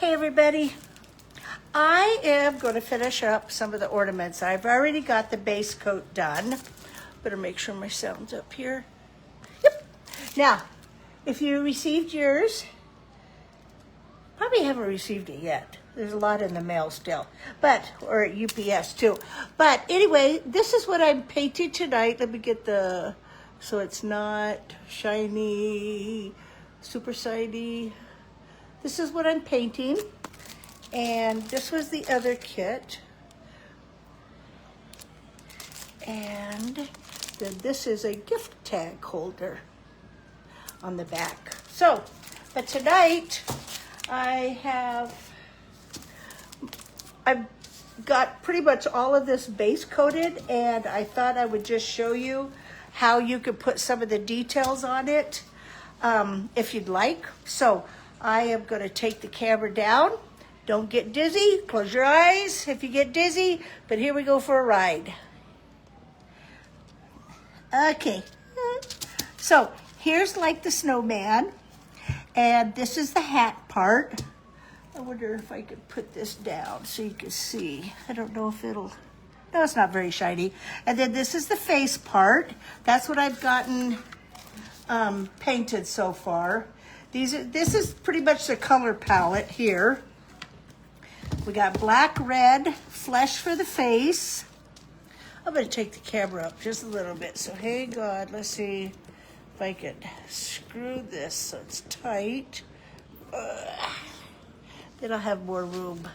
Hey everybody, I am going to finish up some of the ornaments. I've already got the base coat done. Better make sure my sound's up here. Yep. Now, if you received yours, probably haven't received it yet. There's a lot in the mail still, or UPS too. But anyway, this is what I'm painting tonight. Let me get so it's not shiny, super shiny. This is what I'm painting. And this was the other kit. And then this is a gift tag holder on the back. So, but tonight I've got pretty much all of this base coated, and I thought I would just show you how you could put some of the details on it if you'd like. So I am going to take the camera down. Don't get dizzy. Close your eyes if you get dizzy. But here we go for a ride. Okay. So here's like the snowman. And this is the hat part. I wonder if I could put this down so you can see. I don't know if it'll... No, it's not very shiny. And then this is the face part. That's what I've gotten painted so far. This is pretty much the color palette here. We got black, red, flesh for the face. I'm going to take the camera up just a little bit. So hang on, let's see if I can screw this so it's tight. Then I'll have more room.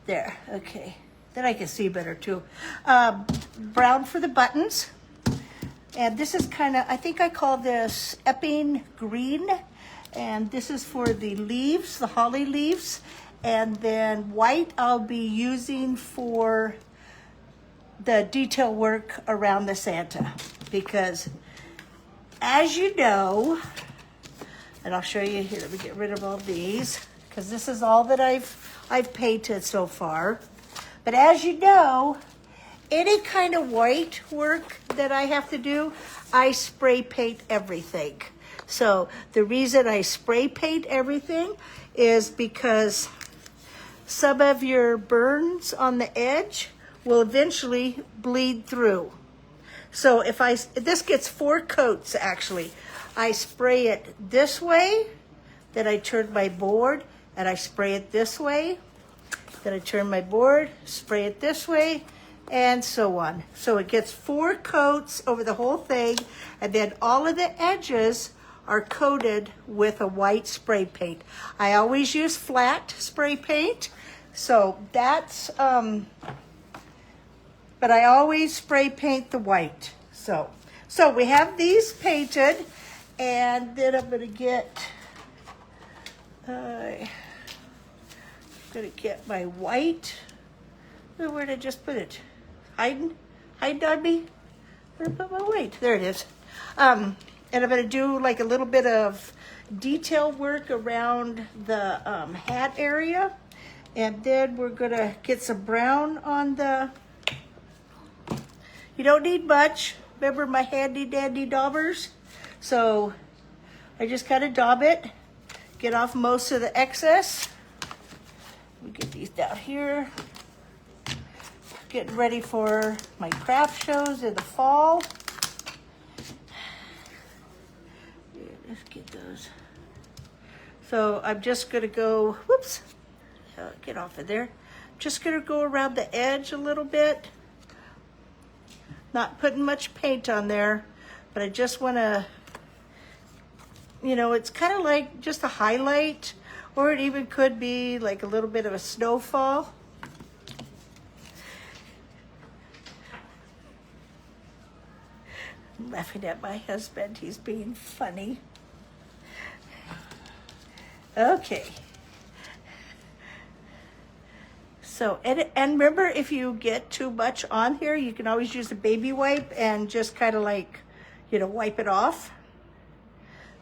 There, okay. Then I can see better too. Brown for the buttons. And this is kind of, I think I call this Epping green. And this is for the leaves, the holly leaves. And then white I'll be using for the detail work around the Santa. Because as you know, and I'll show you here, let me get rid of all these, because this is all that I've painted so far. But as you know, any kind of white work that I have to do, I spray paint everything. So the reason I spray paint everything is because some of your burns on the edge will eventually bleed through. So if this gets 4 coats actually. I spray it this way, then I turn my board and I spray it this way. Then I turn my board, spray it this way, and so on. So it gets 4 coats over the whole thing, and then all of the edges are coated with a white spray paint. I always use flat spray paint, so that's, but I always spray paint the white. So we have these painted, and then I'm gonna get, my white. Where did I just put it? Hiding on me? Where did I put my white? There it is. And I'm going to do like a little bit of detail work around the hat area. And then we're going to get some brown on the... You don't need much. Remember my handy dandy daubers? So I just kind of daub it. Get off most of the excess. We get these down here. Getting ready for my craft shows in the fall. Let's get those. So I'm just gonna go, whoops, get off of there. Just gonna go around the edge a little bit. Not putting much paint on there, but I just wanna, it's kind of like just a highlight, or it even could be like a little bit of a snowfall. I'm laughing at my husband, he's being funny. Okay. So, and remember, if you get too much on here, you can always use a baby wipe and just kind of like, wipe it off.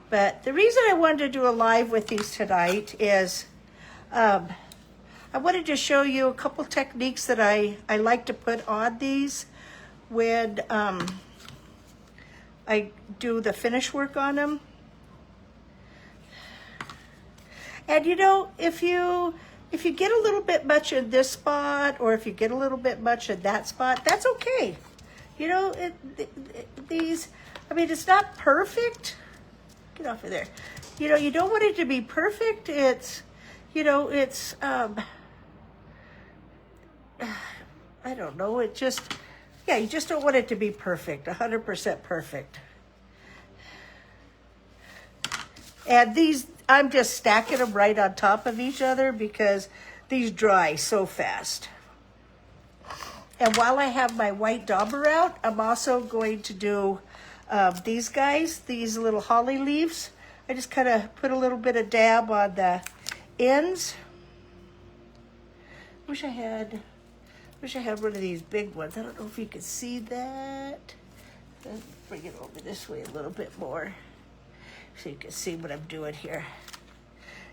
But the reason I wanted to do a live with these tonight is I wanted to show you a couple techniques that I like to put on these when I do the finish work on them. And you know, if you get a little bit much in this spot, or if you get a little bit much in that spot, that's okay. You know, these, I mean, it's not perfect. Get off of there. You know, you don't want it to be perfect. It's, you know, it's, I don't know. It just, yeah, you just don't want it to be perfect, 100% perfect. And these, I'm just stacking them right on top of each other because these dry so fast. And while I have my white dauber out, I'm also going to do these guys, these little holly leaves. I just kind of put a little bit of dab on the ends. Wish I had one of these big ones. I don't know if you can see that. Let's bring it over this way a little bit more so you can see what I'm doing here.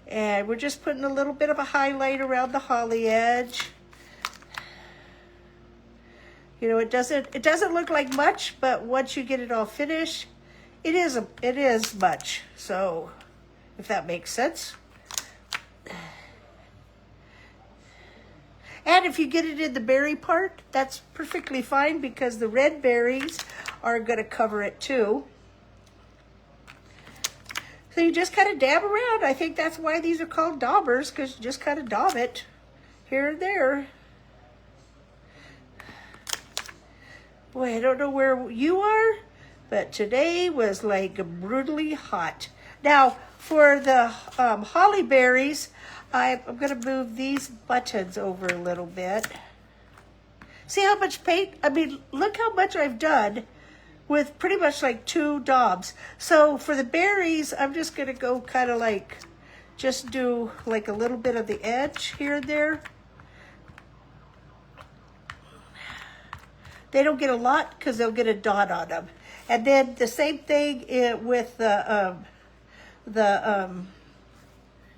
And we're just putting a little bit of a highlight around the holly edge. You know, it doesn't look like much, but once you get it all finished, it is much. So, if that makes sense. And if you get it in the berry part, that's perfectly fine because the red berries are going to cover it too. So you just kind of dab around. I think that's why these are called daubers, because you just kind of daub it here and there. Boy, I don't know where you are, but today was like brutally hot. Now, for the holly berries, I'm going to move these buttons over a little bit. See how much paint? I mean, look how much I've done with pretty much like 2 daubs. So for the berries, I'm just going to go kind of like, just do like a little bit of the edge here and there. They don't get a lot because they'll get a dot on them. And then the same thing with the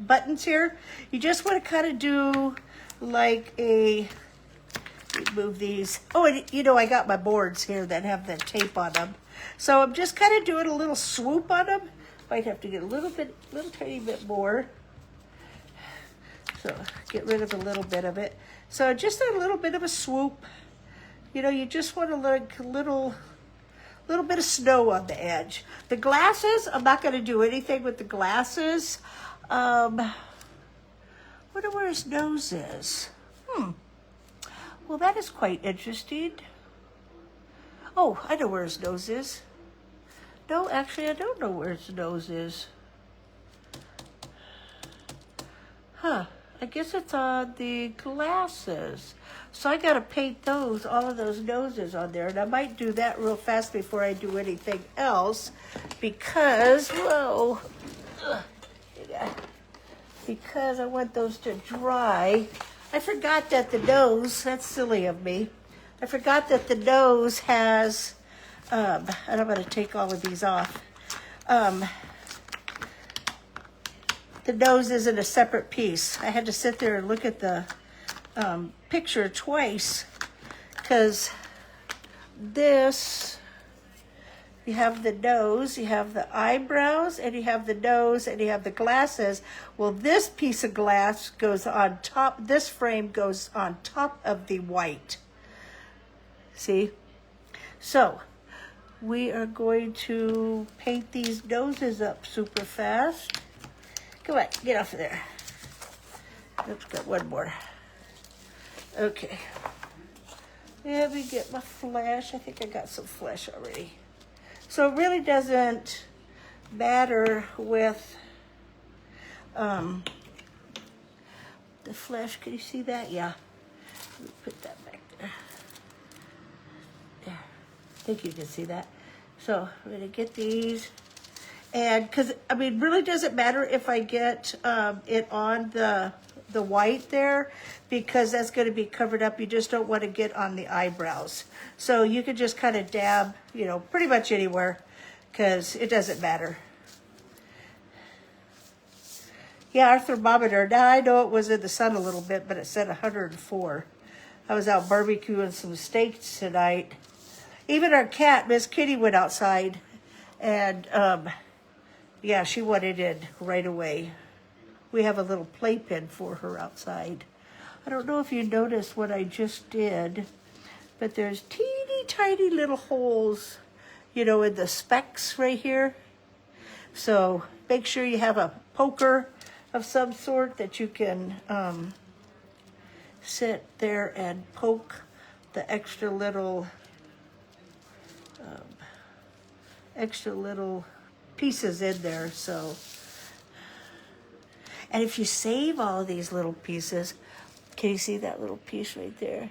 buttons here. You just want to kind of do like a, move these. Oh, and you know, I got my boards here that have the tape on them. So I'm just kind of doing a little swoop on them. Might have to get a little tiny bit more. So get rid of a little bit of it. So just a little bit of a swoop. You know, you just want to like a little bit of snow on the edge. The glasses, I'm not going to do anything with the glasses. Wonder where his nose is. Well, that is quite interesting. Oh, I know where his nose is. No, actually, I don't know where his nose is. Huh. I guess it's on the glasses. So I got to paint those, all of those noses on there. And I might do that real fast before I do anything else. Because, whoa. Because I want those to dry. I forgot that the nose, that's silly of me. I forgot that the nose has, and I'm going to take all of these off. The nose isn't a separate piece. I had to sit there and look at the picture twice because this, you have the nose, you have the eyebrows, and you have the nose, and you have the glasses. Well, this piece of glass goes on top, this frame goes on top of the white. See? So, we are going to paint these noses up super fast. Come on, get off of there. Oops, got one more. Okay. Let me get my flash. I think I got some flash already. So it really doesn't matter with the flash. Can you see that? Yeah. Let me put that back there. There. I think you can see that. So I'm going to get these. And because, I mean, really doesn't matter if I get it on the white there, because that's going to be covered up. You just don't want to get on the eyebrows. So you can just kind of dab, you know, pretty much anywhere, because it doesn't matter. Yeah, our thermometer, now I know it was in the sun a little bit, but it said 104. I was out barbecuing some steaks tonight. Even our cat, Miss Kitty, went outside, and yeah, she wanted it right away. we have a little playpen for her outside. I don't know if you noticed what I just did, but there's teeny tiny little holes, you know, in the specks right here. So make sure you have a poker of some sort that you can sit there and poke the extra little pieces in there. So, and if you save all of these little pieces, can you see that little piece right there?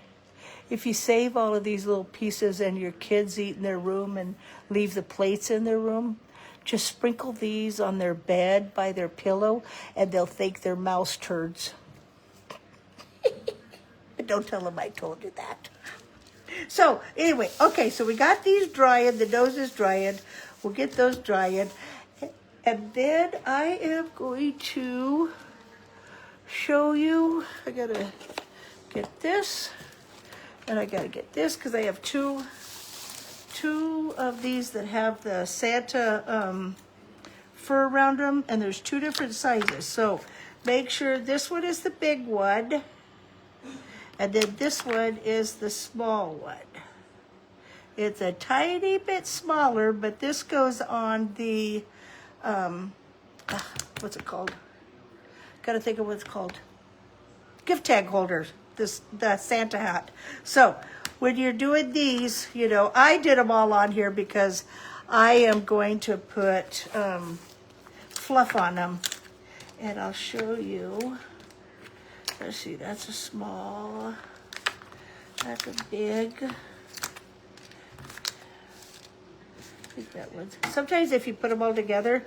If you save all of these little pieces and your kids eat in their room and leave the plates in their room, just sprinkle these on their bed by their pillow and they'll think they're mouse turds. But don't tell them I told you that. So anyway, okay, so we got these drying, the nose is drying. We'll get those drying. And then I am going to show you, I gotta get this, and I gotta get this because I have two of these that have the Santa fur around them, and there's two different sizes. So make sure this one is the big one, and then this one is the small one. It's a tiny bit smaller, but this goes on the, what's it called? Gotta think of what it's called. Gift tag holders, the Santa hat. So when you're doing these, you know, I did them all on here because I am going to put fluff on them. And I'll show you. Let's see, that's a small, that's a big. I think that one's, sometimes if you put them all together,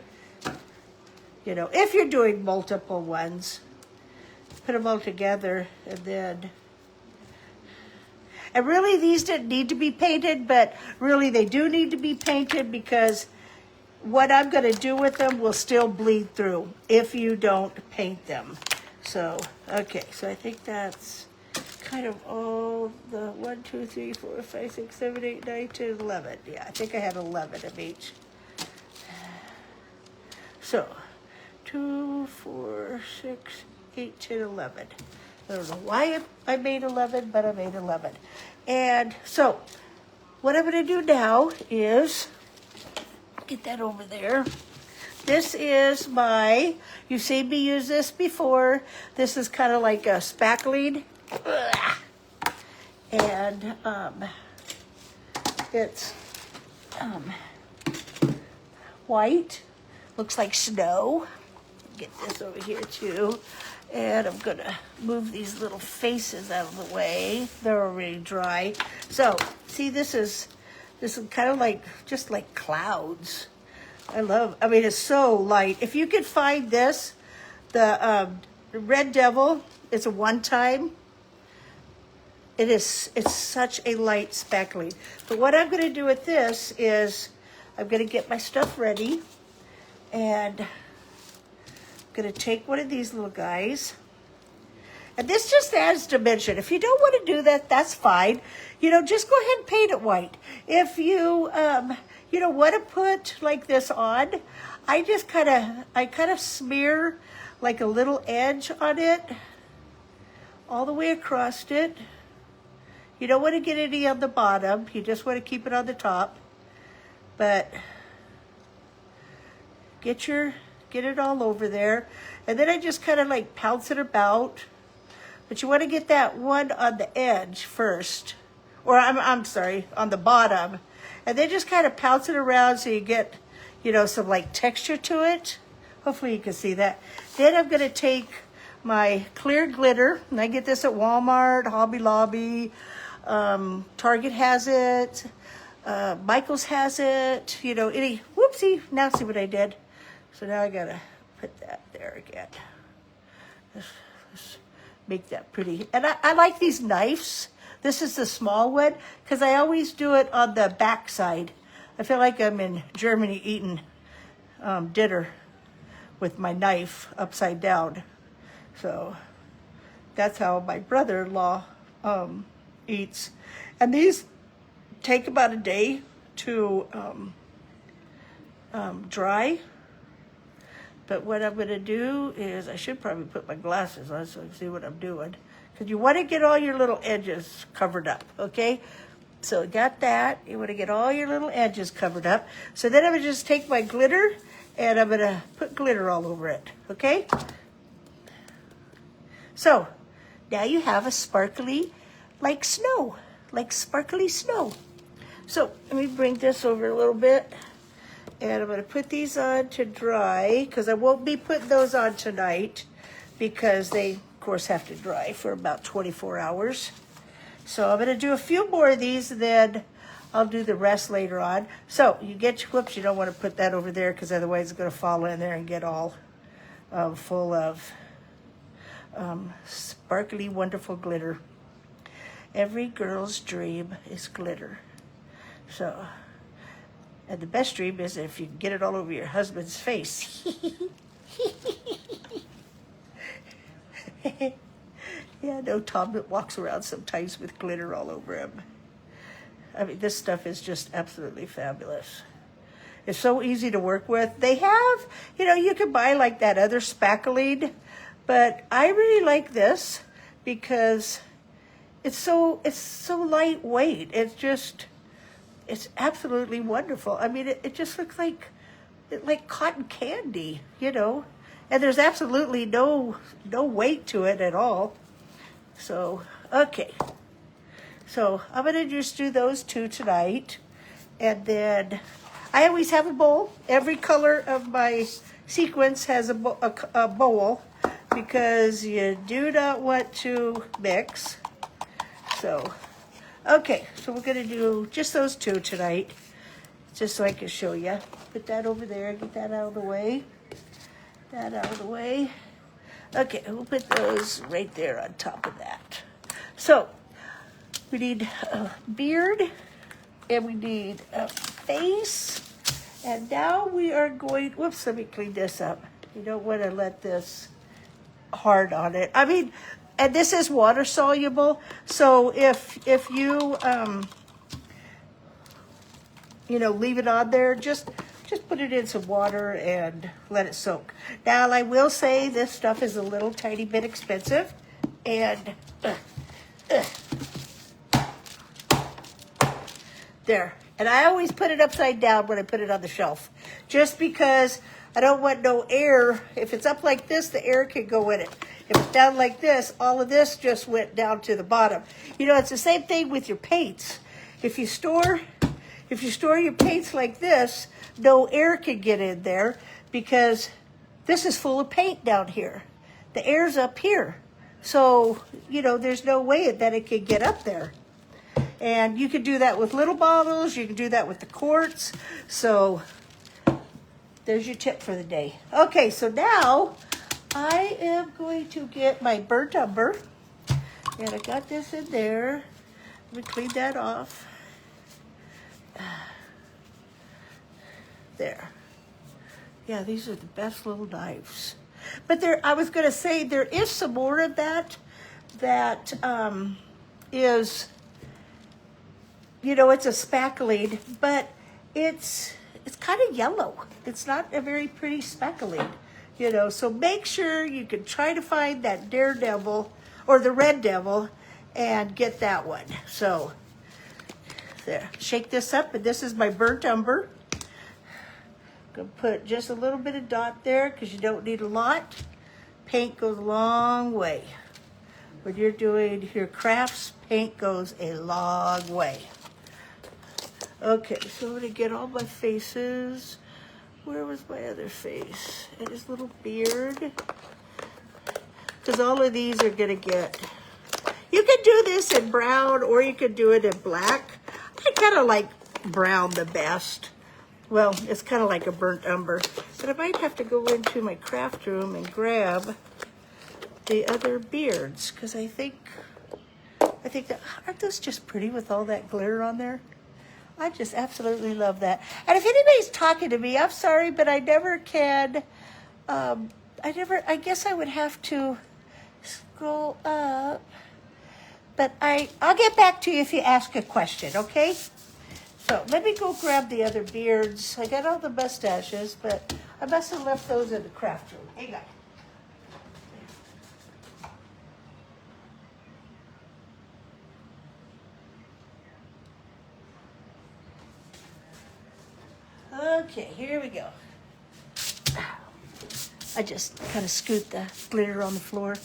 you know, if you're doing multiple ones, put them all together and then, and really these didn't need to be painted, but really they do need to be painted because what I'm going to do with them will still bleed through if you don't paint them. So, okay, so I think that's kind of all the 1, 2, 3, 4, 5, 6, 7, 8, 9, 10, 11. Yeah, I think I had 11 of each. So, 2, 4, 6, 8, 10, 11. I don't know why I made 11, but I made 11. And so, what I'm going to do now is get that over there. This is my, you've seen me use this before. This is kind of like a spackling. And it's white. Looks like snow. Get this over here too. And I'm gonna move these little faces out of the way. They're already dry. So see, this is kind of like, just like clouds. I mean, it's so light. If you could find this, the Red Devil, it's a one-time. It's such a light speckling. But what I'm gonna do with this is, I'm gonna get my stuff ready, and I'm gonna take one of these little guys. And this just adds dimension. If you don't want to do that, that's fine. You know, just go ahead and paint it white. If you, you know, want to put like this on, I kind of smear like a little edge on it, all the way across it. You don't want to get any on the bottom. You just want to keep it on the top. But get it all over there. And then I just kind of like pounce it about. But you want to get that one on the edge first. Or I'm sorry, on the bottom. And then just kind of pounce it around so you get, you know, some like texture to it. Hopefully you can see that. Then I'm going to take my clear glitter. And I get this at Walmart, Hobby Lobby. Target has it. Michael's has it. You know, any, whoopsie. Now see what I did. So now I got to put that there again. Let's make that pretty. And I like these knives. This is the small one because I always do it on the back side. I feel like I'm in Germany eating dinner with my knife upside down. So that's how my brother-in-law eats. And these take about a day to dry. But what I'm going to do is, I should probably put my glasses on so I can see what I'm doing. Because you want to get all your little edges covered up, okay? So got that. You want to get all your little edges covered up. So then I'm going to just take my glitter and I'm going to put glitter all over it, okay? So now you have a sparkly, like snow, like sparkly snow. So let me bring this over a little bit. And I'm going to put these on to dry because I won't be putting those on tonight because they, of course, have to dry for about 24 hours. So I'm going to do a few more of these and then I'll do the rest later on. So you get your, whoops, you don't want to put that over there because otherwise it's going to fall in there and get all full of sparkly, wonderful glitter. Every girl's dream is glitter. So... and the best dream is if you can get it all over your husband's face. Yeah, no, Tom walks around sometimes with glitter all over him. I mean, this stuff is just absolutely fabulous. It's so easy to work with. They have, you know, you can buy like that other spackling, but I really like this because it's so lightweight. It's absolutely wonderful. I mean, it just looks like cotton candy, you know, and there's absolutely no weight to it at all. So, okay. So I'm going to just do those two tonight. And then I always have a bowl. Every color of my sequence has a bowl because you do not want to mix. So... okay, so we're going to do just those two tonight, just so I can show you. Put that over there, get that out of the way. That out of the way. Okay, we'll put those right there on top of that. So, we need a beard, and we need a face, and now we are going, whoops, let me clean this up. You don't want to let this hard on it. I mean, and this is water soluble, so if you you know, leave it on there, just put it in some water and let it soak. Now I will say this stuff is a little tiny bit expensive, and there. And I always put it upside down when I put it on the shelf, just because I don't want no air. If it's up like this, the air can go in it. If it's down like this, all of this just went down to the bottom. You know, it's the same thing with your paints. If you store your paints like this, no air can get in there because this is full of paint down here. The air's up here. So, you know, there's no way that it can get up there. And you can do that with little bottles. You can do that with the quarts. So there's your tip for the day. Okay, so now I am going to get my burnt umber, and I got this in there. Let me clean that off. There. Yeah, these are the best little knives. But there, I was going to say there is some more of that is, you know, it's a spackling, but it's kind of yellow. It's not a very pretty spackling. You know, so make sure you can try to find that Daredevil or the Red Devil and get that one. So, there. Shake this up, and this is my burnt umber. Gonna put just a little bit of dot there because you don't need a lot. Paint goes a long way. When you're doing your crafts, paint goes a long way. Okay, so I'm gonna get all my faces. Where was my other face? And his little beard. Because all of these are going to get... you can do this in brown or you could do it in black. I kind of like brown the best. Well, it's kind of like a burnt umber. But I might have to go into my craft room and grab the other beards. Because I think that... aren't those just pretty with all that glitter on there? I just absolutely love that. And if anybody's talking to me, I'm sorry, but I never can. I guess I would have to scroll up. But I'll get back to you if you ask a question, okay? So let me go grab the other beards. I got all the mustaches, but I must have left those in the craft room. Hang on. Okay, here we go. I just kind of scoot the glitter on the floor.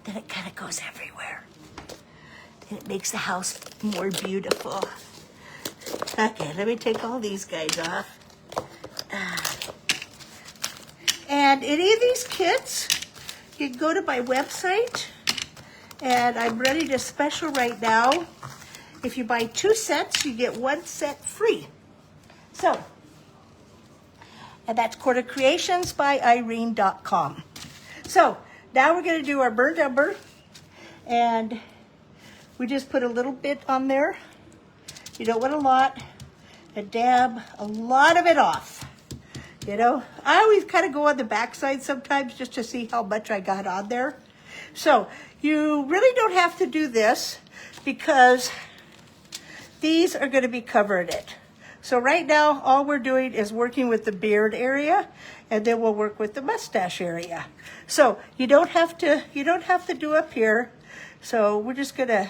Then it kind of goes everywhere. And it makes the house more beautiful. Okay, let me take all these guys off. And any of these kits, you can go to my website. And I'm ready to special right now. If you buy 2 sets, you get 1 set free. So, and that's quartercreationsbyirene.com. So, now we're going to do our burnt umber. And we just put a little bit on there. You don't want a lot. And dab a lot of it off. You know, I always kind of go on the backside sometimes just to see how much I got on there. So, you really don't have to do this because these are going to be covering it. So right now, all we're doing is working with the beard area, and then we'll work with the mustache area. So you don't have to do up here. So we're just gonna,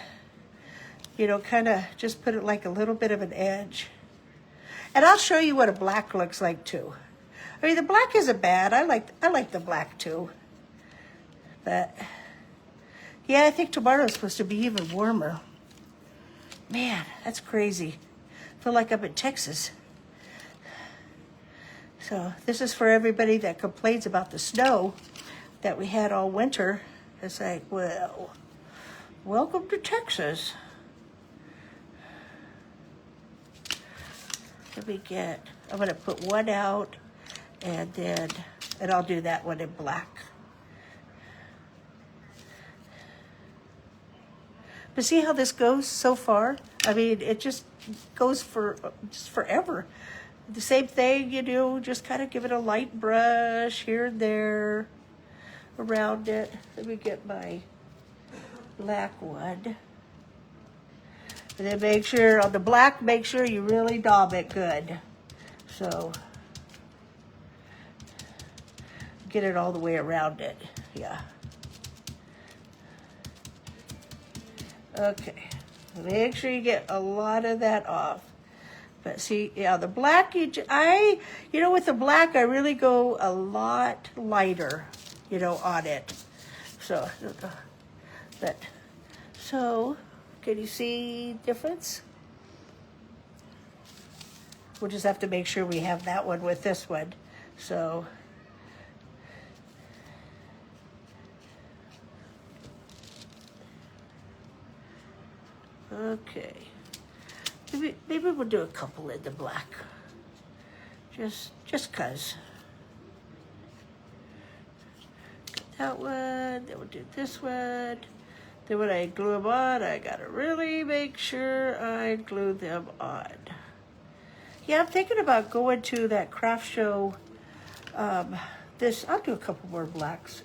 you know, kind of just put it like a little bit of an edge. And I'll show you what a black looks like too. I mean, the black isn't bad. I like the black too. But yeah, I think tomorrow's supposed to be even warmer. Man, that's crazy. I feel like I'm in Texas. So this is for everybody that complains about the snow that we had all winter. It's like, well, welcome to Texas. Let me get, I'm gonna put one out and I'll do that one in black. But see how this goes so far? I mean, it just goes for just forever. The same thing, you do, just kind of give it a light brush here and there around it. Let me get my black one. And then make sure, on the black, make sure you really daub it good. So, get it all the way around it, yeah. Okay, make sure you get a lot of that off. But see, yeah, the black, you know, with the black, I really go a lot lighter, you know, on it. So, can you see difference? We'll just have to make sure we have that one with this one. So, okay. Maybe we'll do a couple in the black. Just cause. That one, then we'll do this one. Then when I glue them on, I gotta really make sure I glue them on. Yeah, I'm thinking about going to that craft show. I'll do a couple more blacks.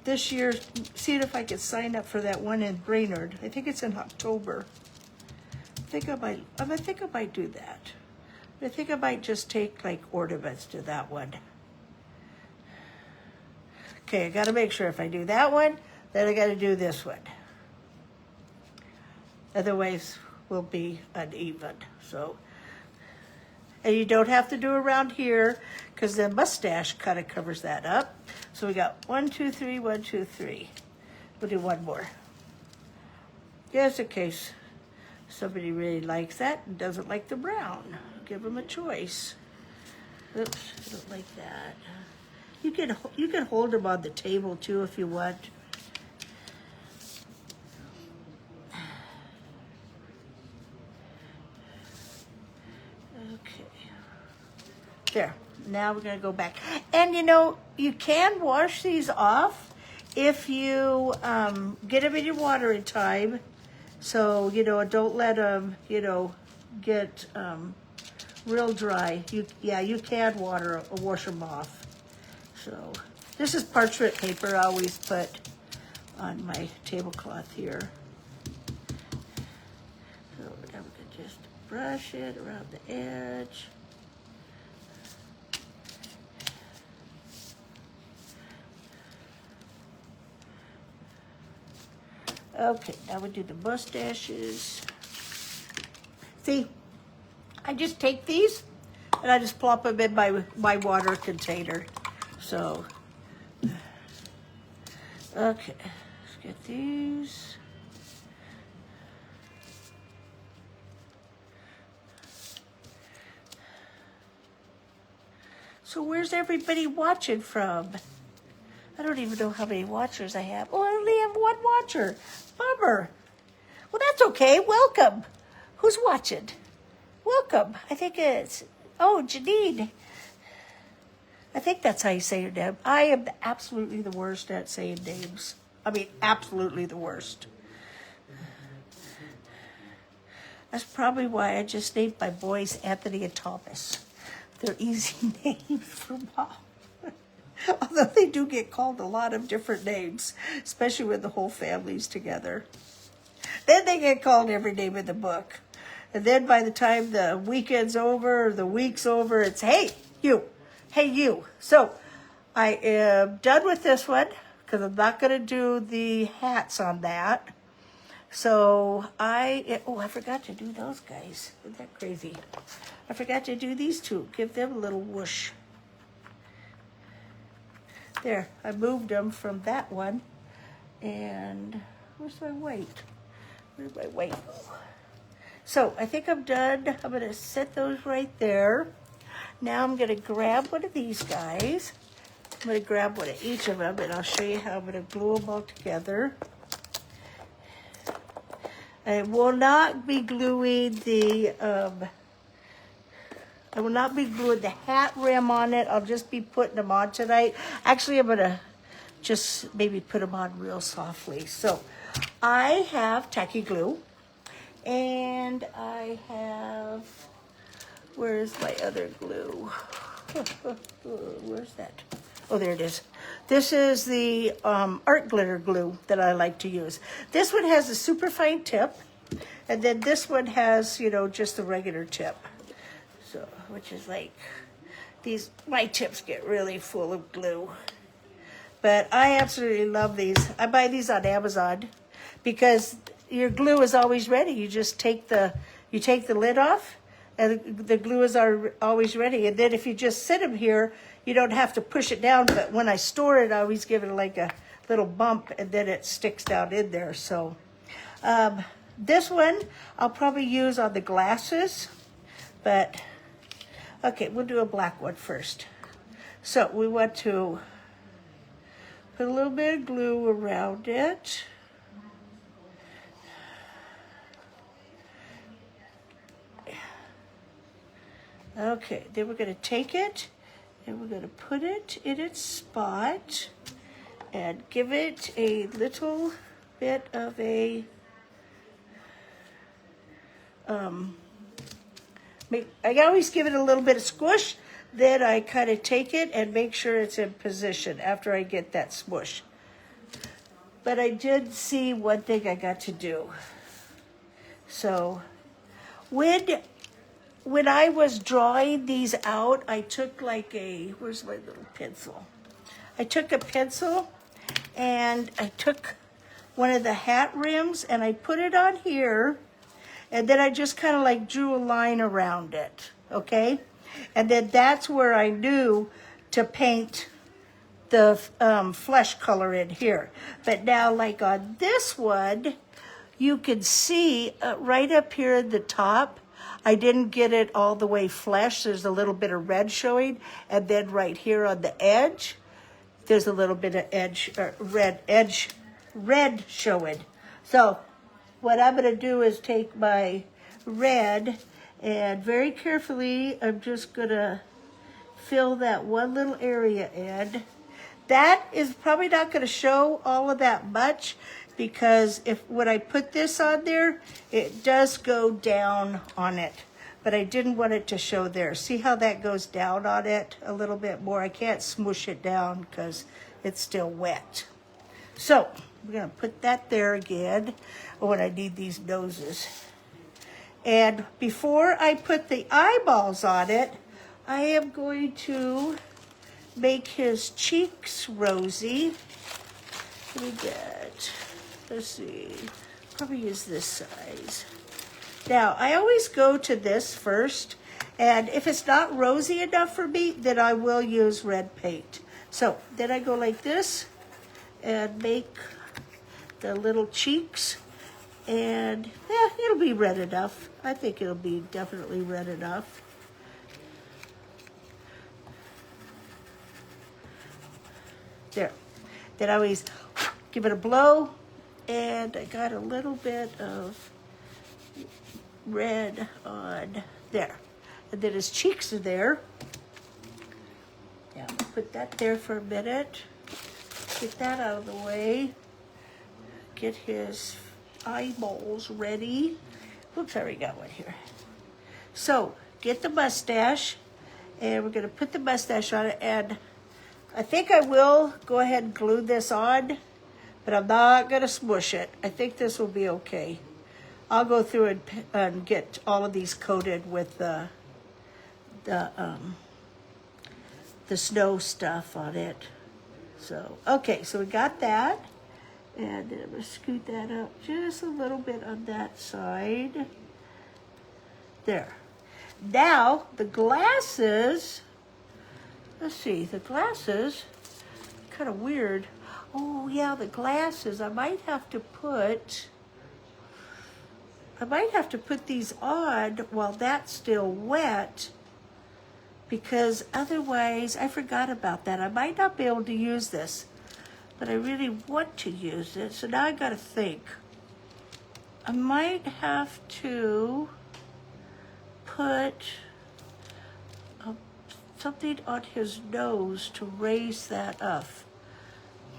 This year, seeing if I could sign up for that one in Brainerd. I think it's in October. I think I might do that. I think I might just take like ornaments to that one. Okay, I gotta make sure if I do that one, then I gotta do this one. Otherwise, we'll be uneven, so. And you don't have to do around here because the mustache kind of covers that up. So we got 1, 2, 3, 1, 2, 3. We'll do one more. Just in case somebody really likes that and doesn't like the brown. Give them a choice. Oops, I don't like that. You can hold them on the table too if you want. Okay. There. Now we're going to go back. And you know, you can wash these off if you get them in your water in time. So, you know, don't let them, you know, get real dry. You can wash them off. So, this is parchment paper I always put on my tablecloth here. So, now we can just brush it around the edge. Okay, now we do the mustaches. See, I just take these and I just plop them in my water container. So, okay, let's get these. So where's everybody watching from? I don't even know how many watchers I have. Oh, I only have one watcher. Bummer. Well, that's okay. Welcome. Who's watching? Welcome. I think it's, oh, Janine. I think that's how you say your name. I am absolutely the worst at saying names. I mean, absolutely the worst. That's probably why I just named my boys Anthony and Thomas. They're easy names for mom. Although they do get called a lot of different names, especially when the whole family's together. Then they get called every name in the book. And then by the time the weekend's over, or the week's over, it's, hey, you. Hey, you. So I am done with this one because I'm not going to do the hats on that. So I forgot to do those guys. Isn't that crazy? I forgot to do these two. Give them a little whoosh. There, I moved them from that one. And where's my weight? Where's my weight? So I think I'm done. I'm going to set those right there. Now I'm going to grab one of these guys. I'm going to grab one of each of them, and I'll show you how I'm going to glue them all together. I will not be gluing the hat rim on it. I'll just be putting them on tonight. Actually, I'm going to just maybe put them on real softly. So I have tacky glue, and I have, where's my other glue? Where's that? Oh, there it is. This is the art glitter glue that I like to use. This one has a super fine tip, and then this one has, you know, just a regular tip. So, which is like, my tips get really full of glue. But I absolutely love these. I buy these on Amazon because your glue is always ready. You just take the lid off, and the glue is always ready. And then if you just sit them here, you don't have to push it down. But when I store it, I always give it like a little bump, and then it sticks down in there. So this one I'll probably use on the glasses. But, okay, we'll do a black one first. So we want to put a little bit of glue around it. Okay, then we're going to take it and we're going to put it in its spot and give it a little bit of a, I always give it a little bit of squish, then I kind of take it and make sure it's in position after I get that smush. But I did see one thing I got to do. So when I was drawing these out, I took like where's my little pencil? I took a pencil and I took one of the hat rims and I put it on here, and then I just kind of like drew a line around it, okay? And then that's where I knew to paint the flesh color in here. But now like on this one, you can see right up here at the top, I didn't get it all the way flesh. There's a little bit of red showing. And then right here on the edge, there's a little bit of red showing. So what I'm going to do is take my red and very carefully, I'm just going to fill that one little area in. That is probably not going to show all of that much, because when I put this on there, it does go down on it. But I didn't want it to show there. See how that goes down on it a little bit more? I can't smoosh it down because it's still wet. So we're going to put that there again when I need these noses. And before I put the eyeballs on it, I am going to make his cheeks rosy. Let me get, let's see, probably use this size. Now, I always go to this first, and if it's not rosy enough for me, then I will use red paint. So then I go like this and make the little cheeks, and yeah, it'll be red enough. I think it'll be definitely red enough. There. Then I always give it a blow, and I got a little bit of red on there. And then his cheeks are there. Yeah, put that there for a minute. Get that out of the way. Get his eyeballs ready. Oops, I already got one here. So, get the mustache, and we're gonna put the mustache on it, and I think I will go ahead and glue this on, but I'm not gonna smush it. I think this will be okay. I'll go through and get all of these coated with the snow stuff on it. So, okay, so we got that. And then I'm gonna scoot that up just a little bit on that side. There. Now, the glasses, let's see, the glasses, kind of weird. Oh yeah, the glasses, I might have to put these on while that's still wet, because otherwise, I forgot about that. I might not be able to use this, but I really want to use it. So now I gotta think. I might have to put something on his nose to raise that up.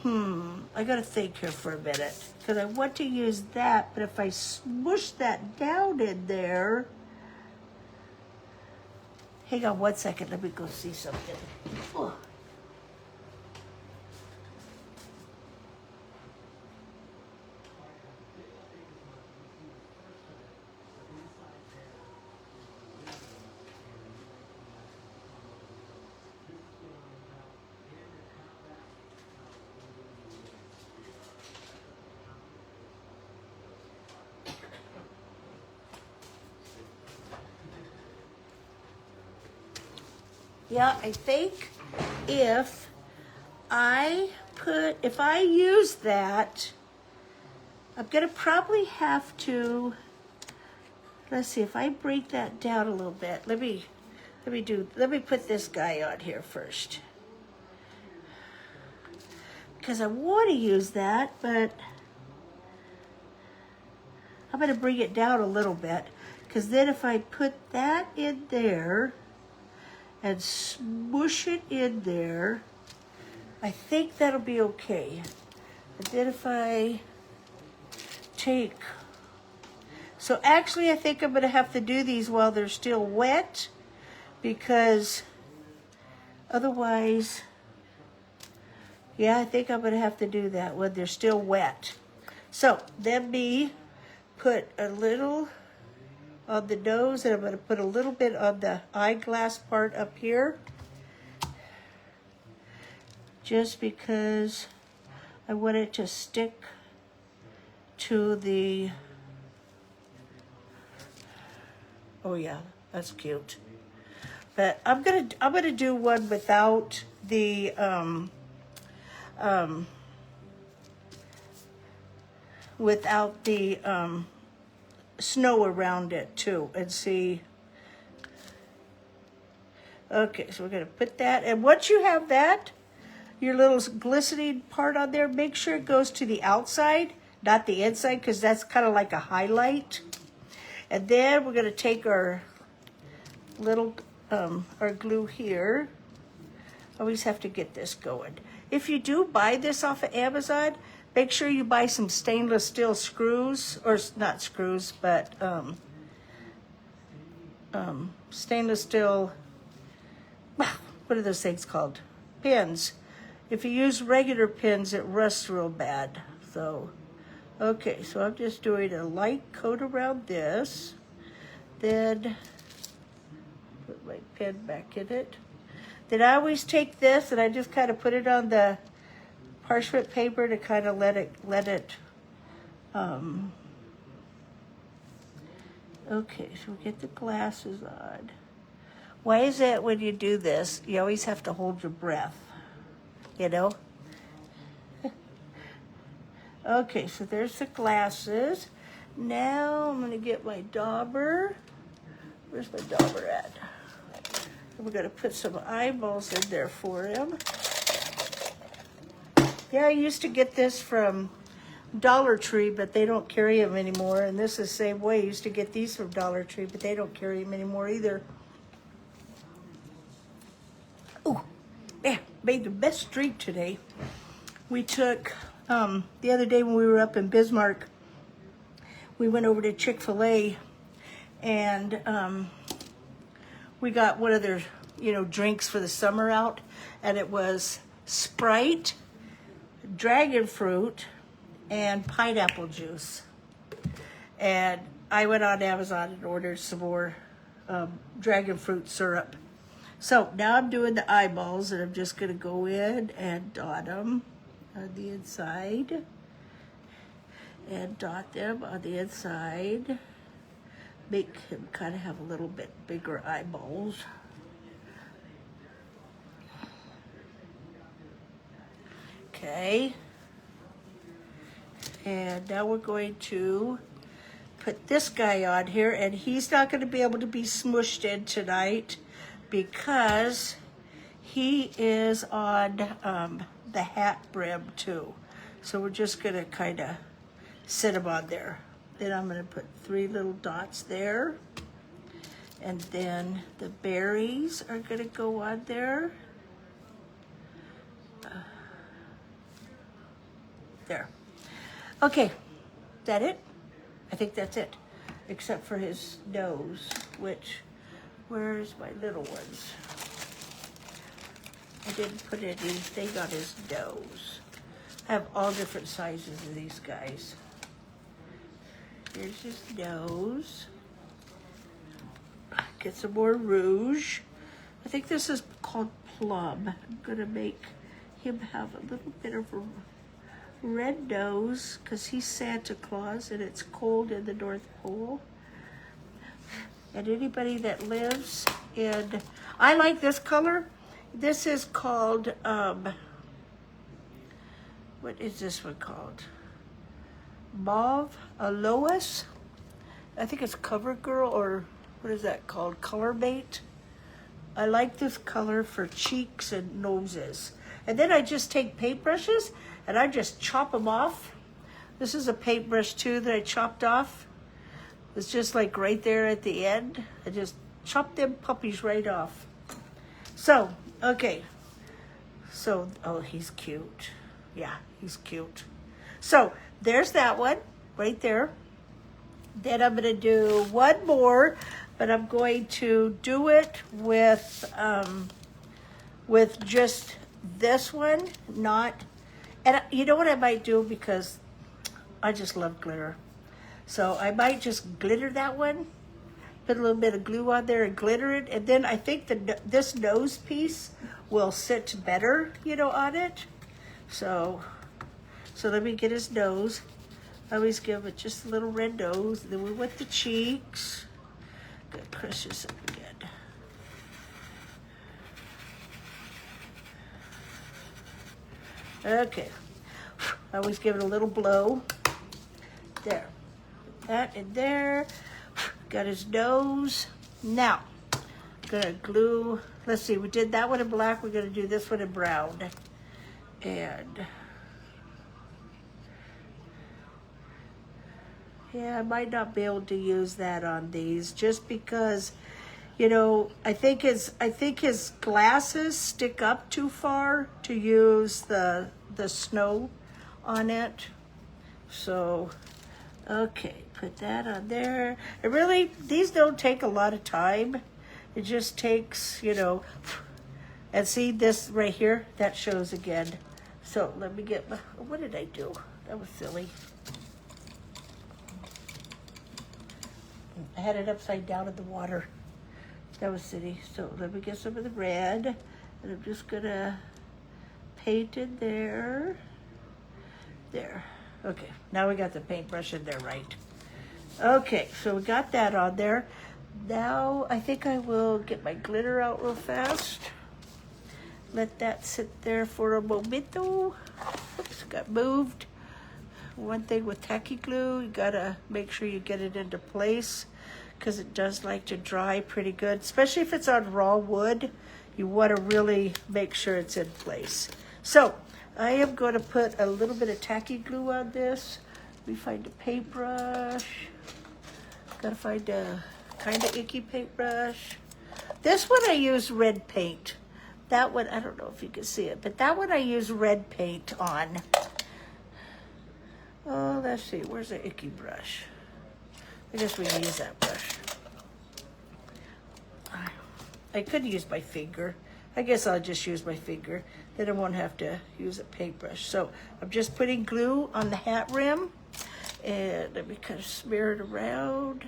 I gotta think here for a minute, because I want to use that, but if I smush that down in there, hang on one second, let me go see something. Oh. Yeah, I think if I use that, I'm gonna probably have to, let's see, if I break that down a little bit, let me put this guy on here first. Because I want to use that, but I'm gonna bring it down a little bit, because then if I put that in there, and smush it in there, I think that'll be okay. And then if I take, so actually I think I'm gonna have to do these while they're still wet, because otherwise, yeah, I think I'm gonna have to do that when they're still wet. So then me put a little on the nose, and I'm going to put a little bit on the eyeglass part up here, just because I want it to stick to the, oh yeah, that's cute. But I'm gonna do one without the snow around it too, and see. Okay, so we're gonna put that, and once you have that, your little glistening part on there, make sure it goes to the outside, not the inside, because that's kind of like a highlight. And then we're gonna take our little our glue here. Always have to get this going. If you do buy this off of Amazon, make sure you buy some stainless steel screws, or not screws, but stainless steel, what are those things called? Pins. If you use regular pins, it rusts real bad. So, okay, so I'm just doing a light coat around this. Then put my pen back in it. Then I always take this and I just kind of put it on the parchment paper to kind of let it, okay, so we get the glasses on. Why is it when you do this, you always have to hold your breath, you know? Okay, so there's the glasses. Now I'm gonna get my dauber. Where's my dauber at? We're gonna put some eyeballs in there for him. Yeah, I used to get this from Dollar Tree, but they don't carry them anymore. And this is the same way. I used to get these from Dollar Tree, but they don't carry them anymore either. Oh, yeah, made the best drink today. We took, the other day when we were up in Bismarck, we went over to Chick-fil-A and we got one of their, drinks for the summer out. And it was Sprite, dragon fruit, and pineapple juice. And I went on Amazon and ordered some more dragon fruit syrup. So now I'm doing the eyeballs, and I'm just gonna go in and dot them on the inside. And dot them on the inside. Make him kind of have a little bit bigger eyeballs. Okay. And now we're going to put this guy on here, and he's not going to be able to be smushed in tonight because he is on the hat brim too. So we're just going to kind of sit him on there. Then I'm going to put 3 little dots there. And then the berries are going to go on there. There. Okay, is that it? I think that's it. Except for his nose, which, where's my little ones? I didn't put anything on his nose. I have all different sizes of these guys. Here's his nose. Get some more rouge. I think this is called plum. I'm gonna make him have a little bit of a red nose because he's Santa Claus and it's cold in the North Pole. And anybody that lives in, I like this color. This is called, what is this one called? Mauve Aloes. I think it's CoverGirl, or what is that called? Color Mate. I like this color for cheeks and noses. And then I just take paintbrushes and I just chop them off. This is a paintbrush too that I chopped off. It's just like right there at the end. I just chopped them puppies right off. So, okay. So, oh, he's cute. Yeah, he's cute. So, there's that one right there. Then I'm gonna do one more, but I'm going to do it with just this one, not, and you know what I might do, because I just love glitter. So I might just glitter that one, put a little bit of glue on there and glitter it, and then I think this nose piece will sit better, on it. So let me get his nose. I always give it just a little red nose. Then we wet the cheeks. Gonna crush this up again. Okay. I always give it a little blow. There. Put that in there. Got his nose. Now, gonna glue. Let's see, we did that one in black. We're gonna do this one in brown. And yeah, I might not be able to use that on these just because, I think his glasses stick up too far to use the snow on it. So, okay, put that on there. And really, these don't take a lot of time. It just takes, and see this right here, that shows again. So let me get my, what did I do? That was silly. I had it upside down in the water. That was silly. So let me get some of the red. And I'm just gonna paint it there. There. Okay, now we got the paintbrush in there right. Okay, so we got that on there. Now I think I will get my glitter out real fast. Let that sit there for a momento. Oops, got moved. One thing with tacky glue, you gotta make sure you get it into place because it does like to dry pretty good, especially if it's on raw wood. You want to really make sure it's in place. So I am going to put a little bit of tacky glue on this. Let me find a paintbrush. Gotta find a kind of icky paintbrush. This one I use red paint. That one, I don't know if you can see it, but that one I use red paint on. Oh, let's see, where's the icky brush? I guess we can use that brush. I could use my finger. I guess I'll just use my finger. Then I won't have to use a paintbrush. So I'm just putting glue on the hat rim. And let me kind of smear it around.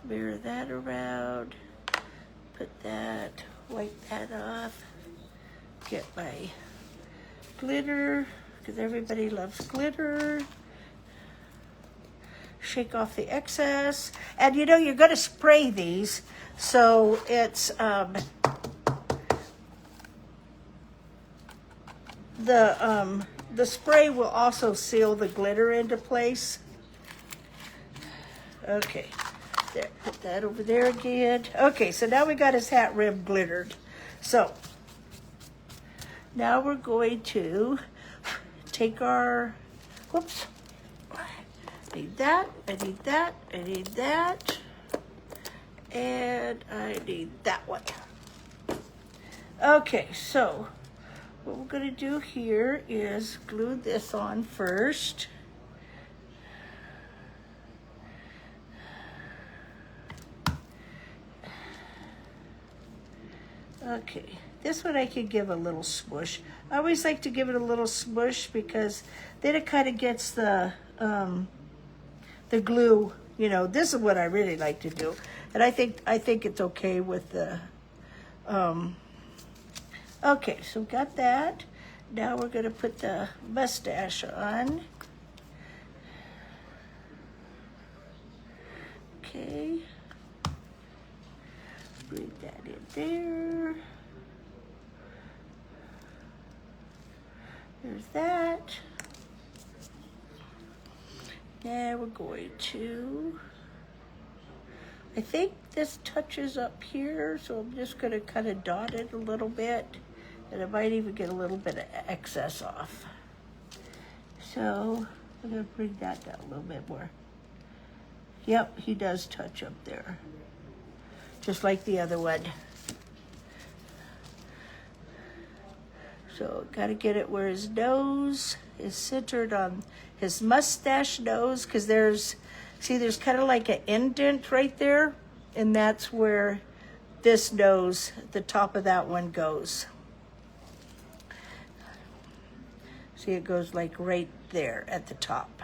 Smear that around. Put that, wipe that off. Get my glitter, because everybody loves glitter. Shake off the excess. And you know, you're going to spray these. So it's, the spray will also seal the glitter into place. Okay, there, put that over there again. Okay, so now we got his hat rim glittered. So now we're going to take our, whoops, I need that, I need that, I need that, and I need that one. Okay, so what we're going to do here is glue this on first. Okay, this one I can give a little smush. I always like to give it a little smush because then it kind of gets the glue. You know, this is what I really like to do, and I think it's okay with the. Okay, so we got that. Now we're going to put the mustache on. Okay. Bring that in there. There's that. Now we're going to, I think this touches up here, so I'm just going to kind of dot it a little bit, and I might even get a little bit of excess off. So I'm going to bring that down a little bit more. Yep, he does touch up there, just like the other one. So got to get it where his nose is centered on his mustache nose, because there's kind of like an indent right there, and that's where this nose, the top of that one goes. See, it goes like right there at the top.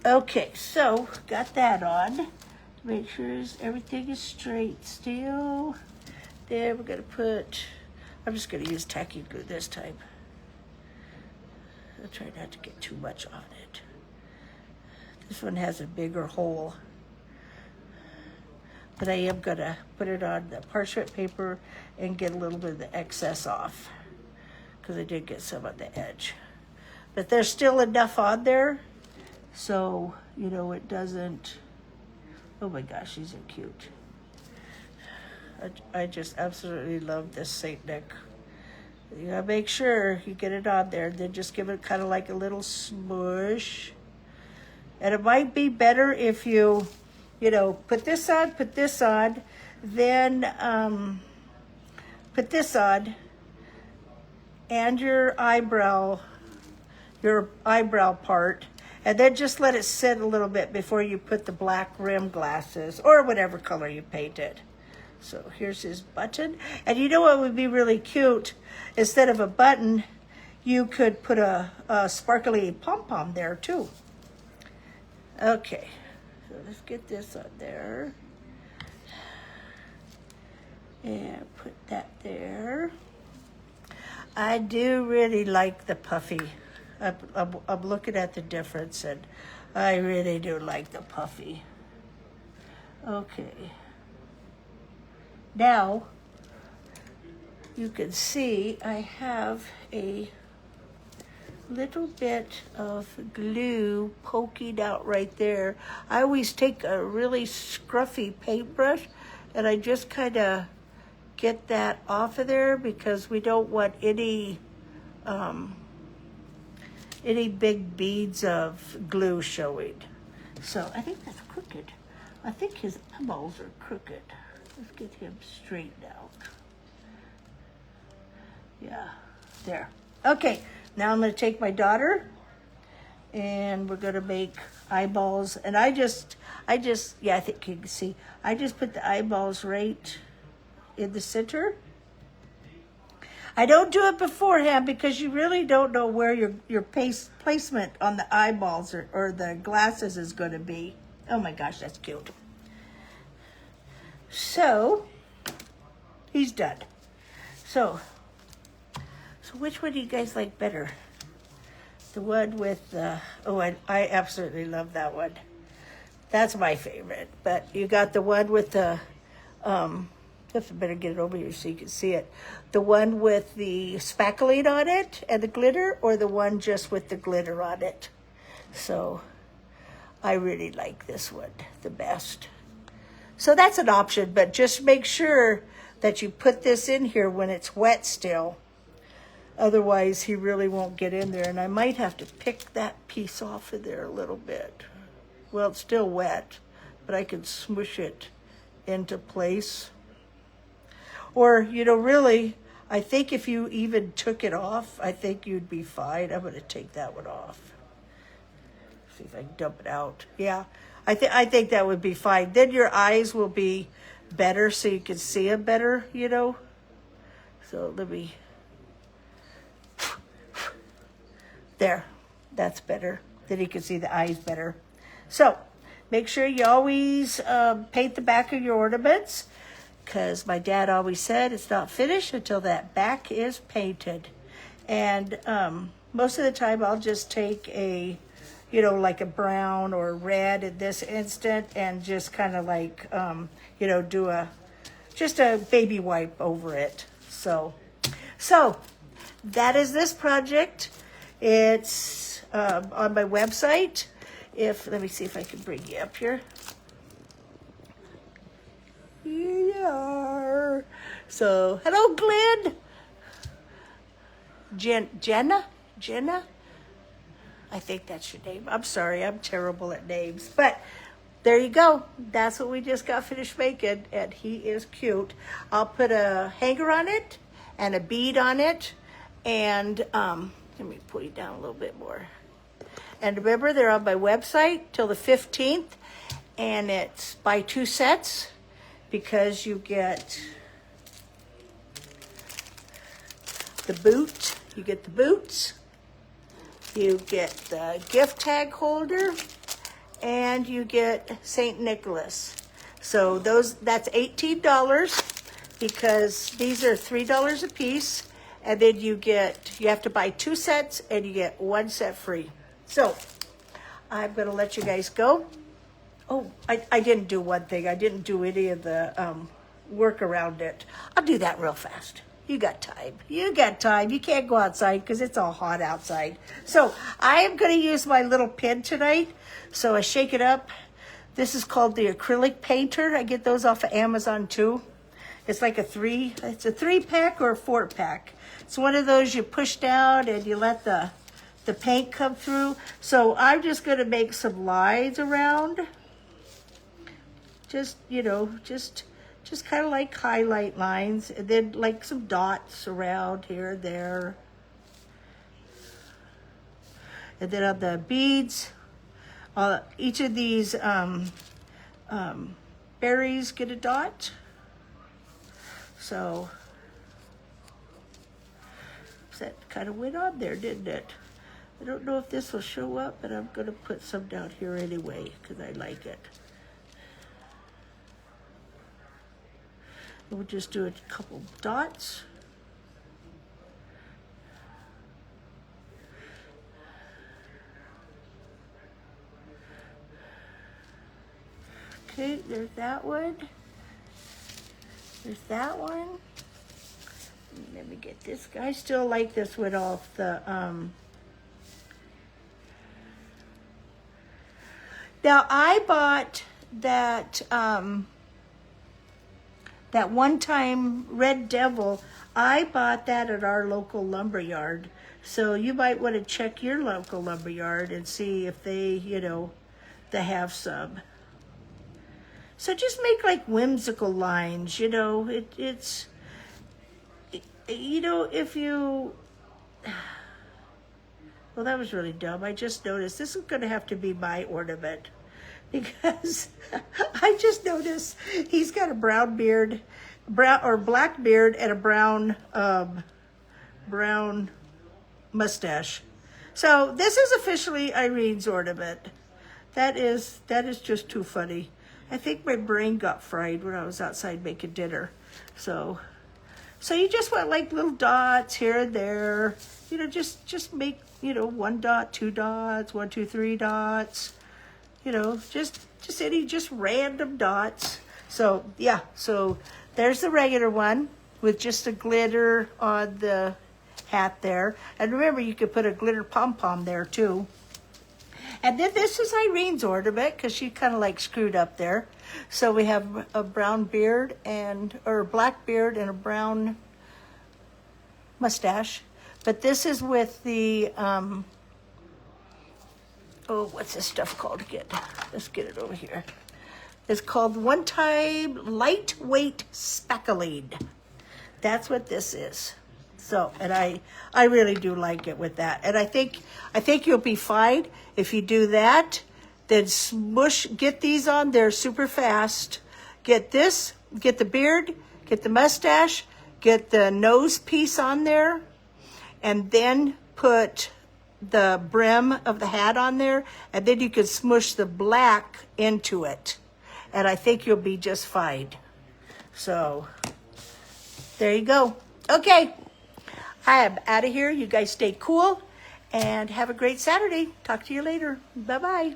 Okay, so got that on. Make sure everything is straight still. Then we're gonna put, I'm just gonna use tacky glue this time. I'll try not to get too much on it. This one has a bigger hole. But I am gonna put it on the parchment paper and get a little bit of the excess off, because I did get some on the edge. But there's still enough on there, so, you know, it doesn't, oh my gosh, these are cute. I just absolutely love this St.Nick. You gotta make sure you get it on there, then just give it kind of like a little smush. And it might be better if you know, put this on, then put this on, and your eyebrow part, and then just let it sit a little bit before you put the black rim glasses, or whatever color you paint it. So here's his button. And you know what would be really cute? Instead of a button, you could put a sparkly pom-pom there too. Okay, so let's get this on there. And put that there. I do really like the puffy. I'm looking at the difference, and I really do like the puffy. Okay. Now, you can see I have a little bit of glue poking out right there. I always take a really scruffy paintbrush, and I just kind of get that off of there because we don't want any big beads of glue showing. So I think that's crooked. I think his eyeballs are crooked. Let's get him straightened out. Yeah, there. Okay, now I'm going to take my daughter and we're going to make eyeballs. And I think you can see. I just put the eyeballs right in the center. I don't do it beforehand because you really don't know where your placement on the eyeballs or the glasses is going to be. Oh my gosh, that's cute. So, he's done. So which one do you guys like better? The one with the, I absolutely love that one. That's my favorite. But you got the one with the, I better get it over here so you can see it. The one with the spackling on it and the glitter, or the one just with the glitter on it. So I really like this one the best. So that's an option, but just make sure that you put this in here when it's wet still. Otherwise, he really won't get in there. And I might have to pick that piece off of there a little bit. Well, it's still wet, but I can smush it into place. Or, really, I think if you even took it off, I think you'd be fine. I'm going to take that one off. See if I can dump it out. Yeah, I think that would be fine. Then your eyes will be better so you can see them better, So let me... There, that's better. Then you can see the eyes better. So, make sure you always paint the back of your ornaments, because my dad always said it's not finished until that back is painted. And most of the time I'll just take a, like a brown or red in this instant and just kind of like, do just a baby wipe over it. So that is this project. It's on my website. Let me see if I can bring you up here. Here you are. So, hello, Glenn. Jenna? I think that's your name. I'm sorry, I'm terrible at names. But there you go. That's what we just got finished making, and he is cute. I'll put a hanger on it and a bead on it, and let me put it down a little bit more. And remember, they're on my website till the 15th, and it's buy 2 sets because you get the boot. You get the boots, you get the gift tag holder, and you get St. Nicholas. So that's $18 because these are $3 a piece. And then you have to buy 2 sets and you get 1 set free. So I'm going to let you guys go. Oh, I didn't do one thing. I didn't do any of the work around it. I'll do that real fast. You got time. You can't go outside because it's all hot outside. So I am going to use my little pen tonight. So I shake it up. This is called the acrylic painter. I get those off of Amazon too. It's like it's a 3-pack or a 4-pack. It's one of those you push down and you let the paint come through. So I'm just going to make some lines around. Just kind of like highlight lines. And then like some dots around here and there. And then on the beads, each of these berries get a dot. So That kind of went on there, didn't it? I don't know if this will show up, but I'm going to put some down here anyway because I like it. We'll just do a couple dots. Okay, there's that one. There's that one. Let me get this guy. I still like this one off the, Now I bought that, that one-time Red Devil. I bought that at our local lumber yard. So you might want to check your local lumber yard and see if they, you know, they have some. So just make like whimsical lines, you know, it's, you know, if you, well, that was really dumb. I just noticed this is going to have to be my ornament because I just noticed he's got a brown beard, black beard and a brown mustache. So this is officially Irene's ornament. That is just too funny. I think my brain got fried when I was outside making dinner. So you just want like little dots here and there. You know, just make, you know, 1 dot, 2 dots, 1, 2, 3 dots. You know, just any random dots. So yeah, so there's the regular one with just a glitter on the hat there. And remember, you could put a glitter pom-pom there too. And then this is Irene's ornament because she kind of like screwed up there. So we have a brown beard or black beard and a brown mustache. But this is with the, oh, what's this stuff called again? Let's get it over here. It's called One Time Lightweight Spackling. That's what this is. So, and I really do like it with that. And I think you'll be fine if you do that. Then smush, get these on there super fast. Get this, get the beard, get the mustache, get the nose piece on there, and then put the brim of the hat on there, and then you can smush the black into it. And I think you'll be just fine. So, there you go. Okay. I am out of here. You guys stay cool and have a great Saturday. Talk to you later. Bye-bye.